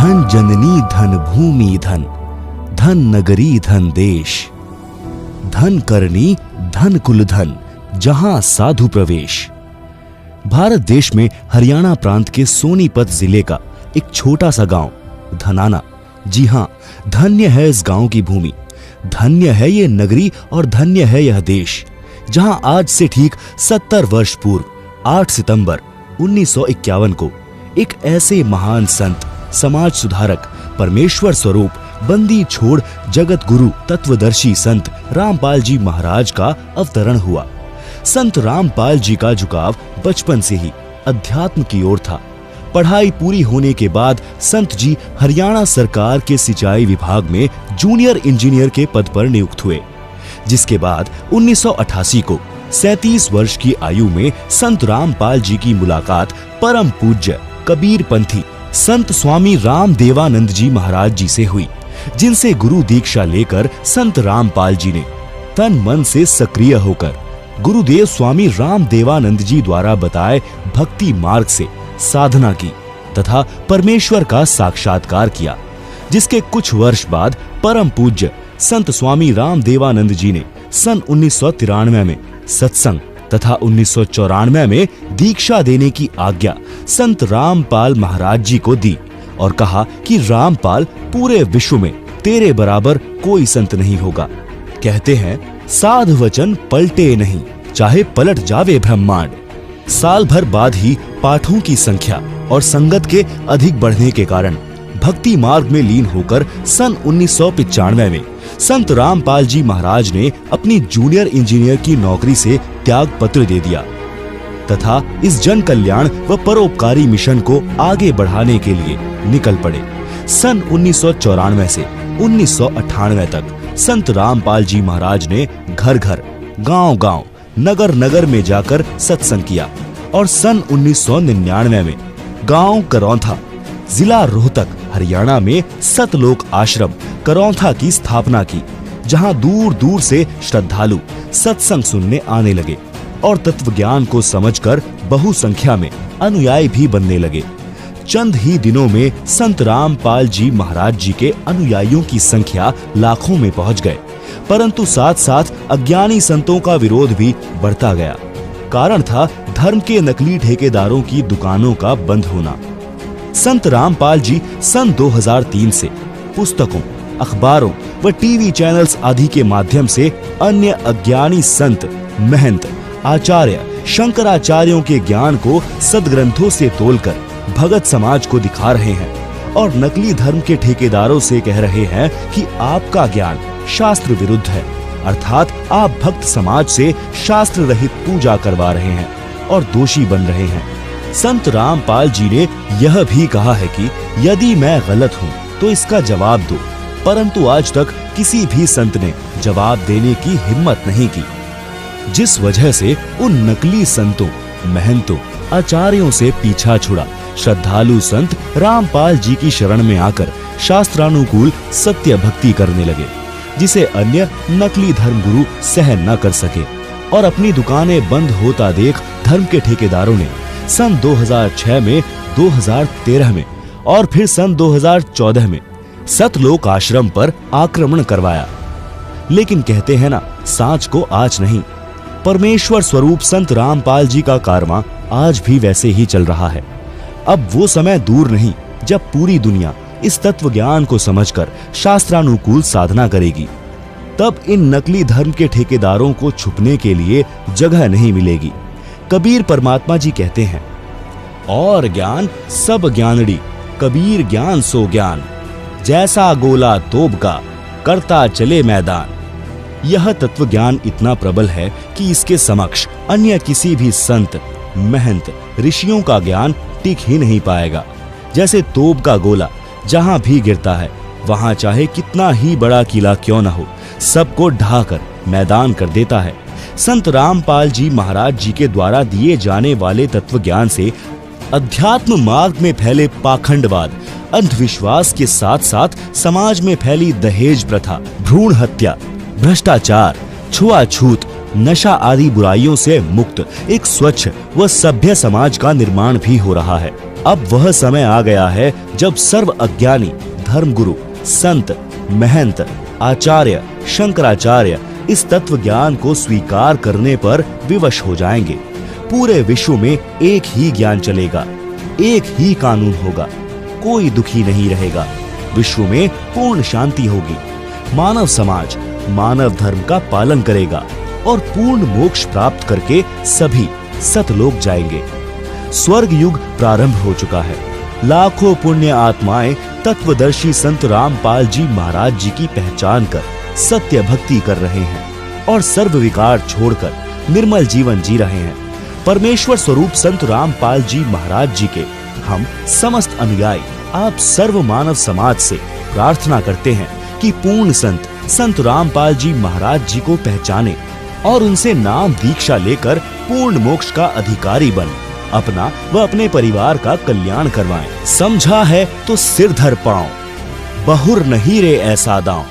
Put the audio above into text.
धन जननी धन भूमि धन, धन नगरी धन देश, धन करनी धन कुल धन, जहां साधु प्रवेश। भारत देश में हरियाणा प्रांत के सोनीपत जिले का एक छोटा सा गांव धनाना, जी हां, धन्य है इस गांव की भूमि, धन्य है ये नगरी और धन्य है यह देश, जहां आज से ठीक 70 वर्ष पूर्व 8 सितंबर 1951 को एक ऐसे महान संत, समाज सुधारक, परमेश्वर स्वरूप, बंदी छोड़ जगत गुरु, तत्वदर्शी संत रामपाल जी महाराज का अवतरण हुआ। संत रामपाल जी का झुकाव बचपन से ही अध्यात्म की ओर था। पढ़ाई पूरी होने के बाद संत जी हरियाणा सरकार के सिंचाई विभाग में जूनियर इंजीनियर के पद पर नियुक्त हुए, जिसके बाद 1988 को 37 वर्ष की आयु में संत रामपाल जी की मुलाकात परम पूज्य कबीर पंथी संत स्वामी राम देवानंद जी महाराज जी से हुई, जिनसे गुरु दीक्षा लेकर संत रामपाल जी ने तन मन से सक्रिय होकर गुरुदेव स्वामी राम देवानंद जी द्वारा बताए भक्ति मार्ग से साधना की तथा परमेश्वर का साक्षात्कार किया, जिसके कुछ वर्ष बाद परम पूज्य संत स्वामी राम देवानंद जी ने सन 1993 में सत्संग तथा 1994 में दीक्षा देने की आज्ञा संत रामपाल महाराज जी को दी और कहा कि रामपाल, पूरे विश्व में तेरे बराबर कोई संत नहीं होगा। कहते हैं साध वचन पलटे नहीं, चाहे पलट जावे ब्रह्मांड। साल भर बाद ही पाठों की संख्या और संगत के अधिक बढ़ने के कारण भक्ति मार्ग में लीन होकर सन 1995 में संत रामपाल जी महाराज ने अपनी जूनियर इंजीनियर की नौकरी से त्याग पत्र दे दिया तथा इस जन कल्याण व परोपकारी मिशन को आगे बढ़ाने के लिए निकल पड़े। सन 1994 से 1998 तक संत रामपाल जी महाराज ने घर घर, गांव गांव, नगर नगर में जाकर सत्संग किया और सन 1999 में गांव करौंथा, जिला रोहतक, हरियाणा में सतलोक आश्रम करौंथा की स्थापना की, जहां दूर दूर से श्रद्धालु सत्संग सुनने आने लगे और तत्व ज्ञान को समझकर बहुसंख्या में अनुयायी भी बनने लगे। चंद ही दिनों में संत रामपाल जी महाराज जी के अनुयायियों की संख्या लाखों में पहुंच गए, परंतु साथ साथ अज्ञानी संतों का विरोध भी बढ़ता गया। कारण था धर्म के नकली ठेकेदारों की दुकानों का बंद होना। संत रामपाल जी सन 2003 से पुस्तकों, अखबारों व टीवी चैनल्स आदि के माध्यम से अन्य अज्ञानी संत, महंत, आचार्य, शंकराचार्यों के ज्ञान को सदग्रंथों से तोलकर भगत समाज को दिखा रहे हैं और नकली धर्म के ठेकेदारों से कह रहे हैं कि आपका ज्ञान शास्त्र विरुद्ध है, अर्थात आप भक्त समाज से शास्त्र रहित पूजा करवा रहे हैं और दोषी बन रहे हैं। संत रामपाल जी ने यह भी कहा है कि यदि मैं गलत हूँ तो इसका जवाब दो, परंतु आज तक किसी भी संत ने जवाब देने की हिम्मत नहीं की, जिस वजह से उन नकली संतों, महंतों, आचार्यों से पीछा छुड़ा श्रद्धालु संत रामपाल जी की शरण में आकर शास्त्रानुकूल सत्य भक्ति करने लगे, जिसे अन्य नकली धर्मगुरु सहन न कर सके और अपनी दुकानें बंद होता देख धर्म के ठेकेदारों ने सन 2006 में, 2013 में और फिर सन 2014 में सतलोक आश्रम पर आक्रमण करवाया। लेकिन कहते हैं ना, सांच को आँच नहीं। परमेश्वर स्वरूप संत रामपाल जी का कारवां आज भी वैसे ही चल रहा है। अब वो समय दूर नहीं जब पूरी दुनिया इस तत्व ज्ञान को समझकर शास्त्रानुकूल साधना करेगी। तब इन नकली धर्म के ठेकेदारों को छुपने के लिए जगह नहीं मिलेगी। कबीर परमात्मा जी कहते हैं, और ज्ञान सब ज्ञानड़ी, कबीर ज्ञान सो ज्ञान, जैसा गोला तोब का, करता चले मैदान। यह तत्व ज्ञान इतना प्रबल है कि इसके समक्ष अन्य किसी भी संत, महंत, ऋषियों का ज्ञान टिक ही नहीं पाएगा। जैसे तोप का गोला जहां भी गिरता है, वहां चाहे कितना ही बड़ा किला क्यों न हो, सबको ढाकर मैदान कर देता है। संत रामपाल जी महाराज जी के द्वारा दिए जाने वाले तत्व ज्ञान से अध्यात्म मार्ग में फैले पाखंडवाद, अंधविश्वास के साथ साथ समाज में फैली दहेज प्रथा, भ्रूण हत्या, भ्रष्टाचार, छुआछूत, नशा आदि बुराइयों से मुक्त एक स्वच्छ व सभ्य समाज का निर्माण भी हो रहा है। अब वह समय आ गया है जब सर्व अज्ञानी धर्मगुरु, संत, महंत, आचार्य, शंकराचार्य इस तत्व ज्ञान को स्वीकार करने पर विवश हो जाएंगे। पूरे विश्व में एक ही ज्ञान चलेगा, एक ही कानून होगा, कोई दुखी नहीं रहेगा, विश्व में पूर्ण शांति होगी। मानव समाज मानव धर्म का पालन करेगा और पूर्ण मोक्ष प्राप्त करके सभी सतलोक जाएंगे। स्वर्ग युग प्रारंभ हो चुका है। लाखों पुण्य आत्माएं तत्वदर्शी संत रामपाल जी महाराज जी की पहचान कर सत्य भक्ति कर रहे हैं और सर्व विकार छोड़कर निर्मल जीवन जी रहे हैं। परमेश्वर स्वरूप संत रामपाल जी महाराज जी के हम समस्त अनुयायी आप सर्व मानव समाज से प्रार्थना करते हैं कि पूर्ण संत रामपाल जी महाराज जी को पहचाने और उनसे नाम दीक्षा लेकर पूर्ण मोक्ष का अधिकारी बन अपना व अपने परिवार का कल्याण करवाएं। समझा है तो सिर धर पाओ, बहुर नहीं रे ऐसा दांव।